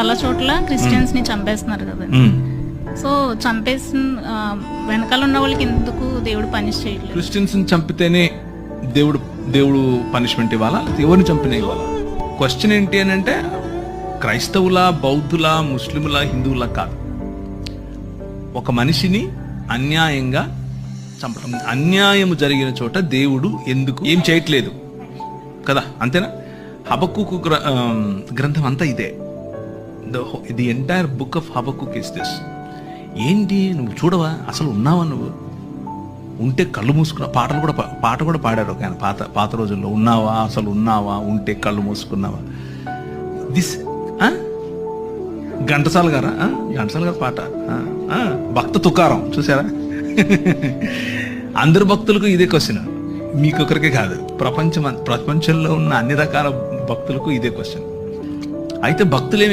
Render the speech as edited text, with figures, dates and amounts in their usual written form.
చాలా చోట్ల క్రిస్టియన్స్ ని చంపేస్తున్నారు కదా. సో చంపేసిన వెనకాల ఉన్న వాళ్ళకి ఎందుకు దేవుడు పనిష్ చేయట్లేదు? క్రిస్టియన్స్ చంపితేనే దేవుడు పనిష్మెంట్ ఇవ్వాలా, ఎవరిని చంపినా ఇవ్వాలా? క్వశ్చన్ ఏంటి అని అంటే క్రైస్తవుల, బౌద్ధుల, ముస్లింల, హిందువుల కాదు, ఒక మనిషిని అన్యాయంగా చంపడం. అన్యాయం జరిగిన చోట దేవుడు ఎందుకు ఏం చేయట్లేదు కదా, అంతేనా? హబక్కుకు గ్రంథం అంతా ఇదే. The entire book of Habakkuk is this. ఏంటి, నువ్వు చూడవా, అసలు ఉన్నావా? నువ్వు ఉంటే కళ్ళు మూసుకున్నా. పాట కూడా పాడారు ఒక ఆయన పాత రోజుల్లో. ఉన్నావా, అసలు ఉన్నావా, ఉంటే కళ్ళు మూసుకున్నావా. దిస్ ఘంటసాల గారు పాట, భక్త తుకారం చూసారా? అందరు భక్తులకు ఇదే క్వశ్చన్, మీకొకరికే కాదు, ప్రపంచంలో ఉన్న అన్ని రకాల భక్తులకు ఇదే క్వశ్చన్. అయితే భక్తులేమి